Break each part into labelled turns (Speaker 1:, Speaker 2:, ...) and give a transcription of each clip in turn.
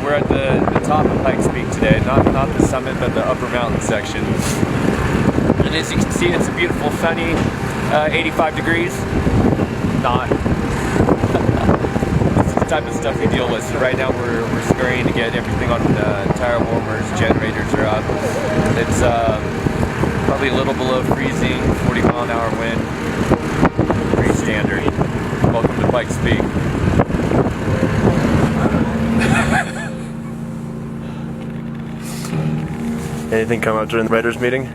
Speaker 1: we're at the top of Pikes Peak today, not the summit, but the upper mountain section. And as you can see, it's a beautiful, sunny, 85 degrees. Not. This is the type of stuff we deal with. So right now we're scurrying to get everything on tire warmers, generators are up. It's probably a little below freezing, 40-mile-an-hour wind. Pretty standard. Welcome to Pikes Peak.
Speaker 2: Anything come up during the writers' meeting?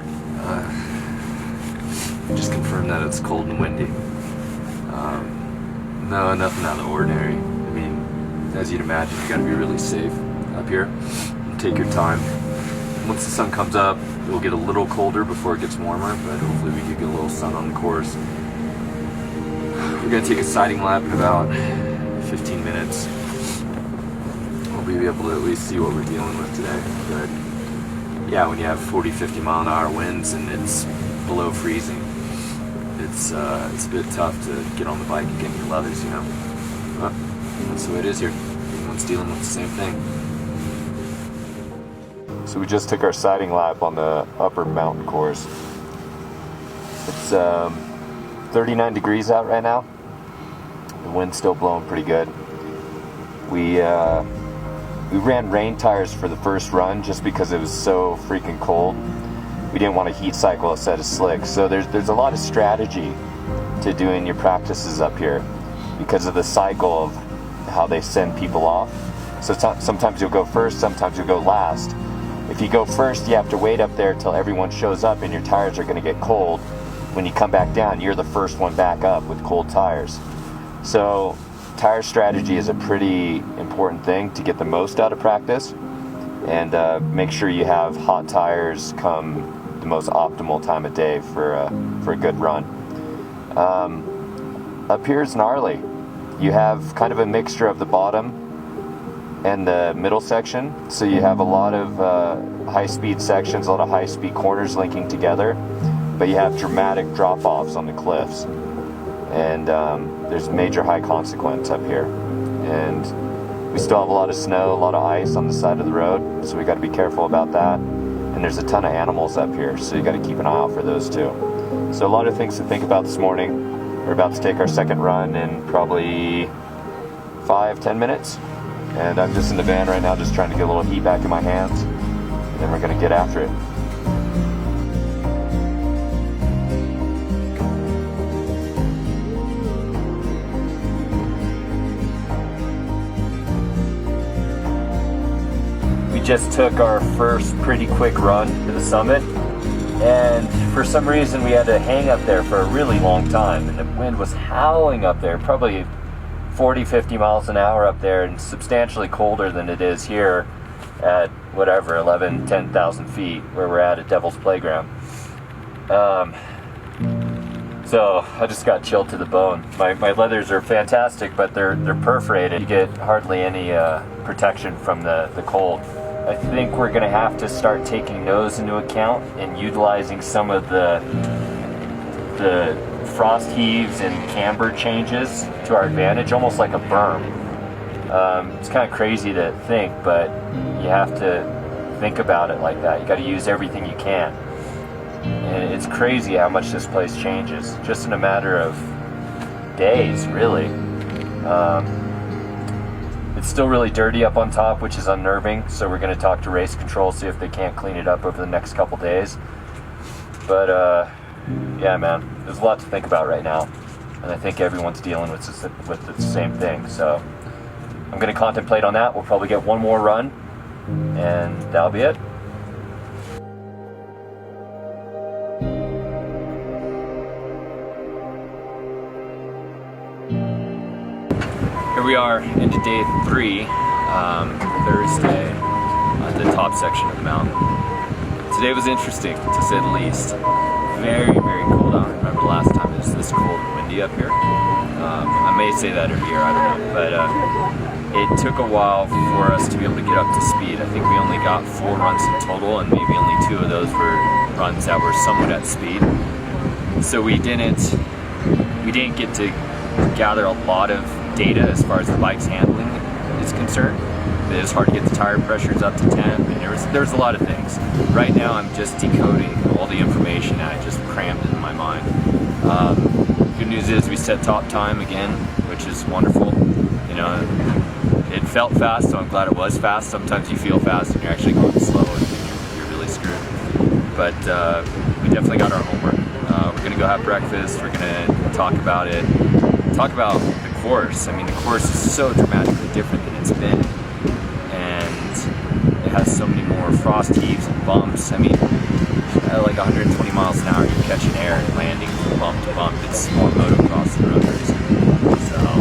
Speaker 3: Just confirm that it's cold and windy. No, nothing out of the ordinary. I mean, as you'd imagine, you gotta be really safe up here. Take your time. Once the sun comes up, it will get a little colder before it gets warmer, but hopefully we can get a little sun on the course. We're gonna take a sighting lap in about 15 minutes. Hopefully we'll be able to at least see what we're dealing with today. But yeah, when you have 40-50 mile an hour winds and it's below freezing, it's a bit tough to get on the bike and get in your leathers, you know. But that's the way it is here. Everyone's dealing with the same thing.
Speaker 1: So we just took our sighting lap on the upper mountain course. It's 39 degrees out right now. The wind's still blowing pretty good. We ran rain tires for the first run just because it was so freaking cold. We didn't want to heat cycle a set of slicks. So there's a lot of strategy to doing your practices up here because of the cycle of how they send people off. So sometimes you'll go first, sometimes you'll go last. If you go first, you have to wait up there till everyone shows up and your tires are going to get cold. When you come back down, you're the first one back up with cold tires. So tire strategy is a pretty important thing to get the most out of practice, and make sure you have hot tires come the most optimal time of day for a good run. Up here is gnarly. You have kind of a mixture of the bottom and the middle section, so you have a lot of high-speed sections, a lot of high-speed corners linking together, but you have dramatic drop-offs on the cliffs, and there's major high consequence up here. And we still have a lot of snow, a lot of ice on the side of the road, so we got to be careful about that. And there's a ton of animals up here, so you got to keep an eye out for those too. So a lot of things to think about this morning. We're about to take our second run in probably 5-10 minutes, and I'm just in the van right now just trying to get a little heat back in my hands, and then we're going to get after it. Just took our first pretty quick run to the summit, and for some reason we had to hang up there for a really long time, and the wind was howling up there, probably 40-50 miles an hour up there, and substantially colder than it is here at whatever 10,000 feet where we're at Devil's Playground. So I just got chilled to the bone. My leathers are fantastic, but they're perforated. You get hardly any protection from the cold. I think we're going to have to start taking those into account and utilizing some of the frost heaves and camber changes to our advantage, almost like a berm. It's kind of crazy to think, but you have to think about it like that. You got to use everything you can. And it's crazy how much this place changes, just in a matter of days, really. It's still really dirty up on top, which is unnerving, so we're going to talk to race control, see if they can't clean it up over the next couple days. But yeah, man, there's a lot to think about right now, and I think everyone's dealing with the same thing, so I'm going to contemplate on that. We'll probably get one more run, and that'll be it. Here we are into day 3, Thursday, at the top section of the mountain. Today was interesting, to say the least. Very, very cold. I don't remember the last time it was this cold and windy up here. I may say that every year, I don't know. But it took a while for us to be able to get up to speed. I think we only got 4 runs in total, and maybe only 2 of those were runs that were somewhat at speed. So we didn't get to gather a lot of data as far as the bike's handling is concerned.
Speaker 4: It was hard to get the tire pressures up to temp, and there was a lot of things. Right now I'm just decoding all the information that I just crammed into my mind. Good news is we set top time again, which is wonderful. You know, it felt fast, so I'm glad it was fast. Sometimes you feel fast and you're actually going slow and you're really screwed. But we definitely got our homework. We're gonna go have breakfast, we're gonna talk about it, talk about the course. I mean, the course is so dramatically different than it's been, and it has so many more frost heaves and bumps. I mean, at like 120 miles an hour, you're catching air and landing from bump to bump. It's more motocross than road racing. So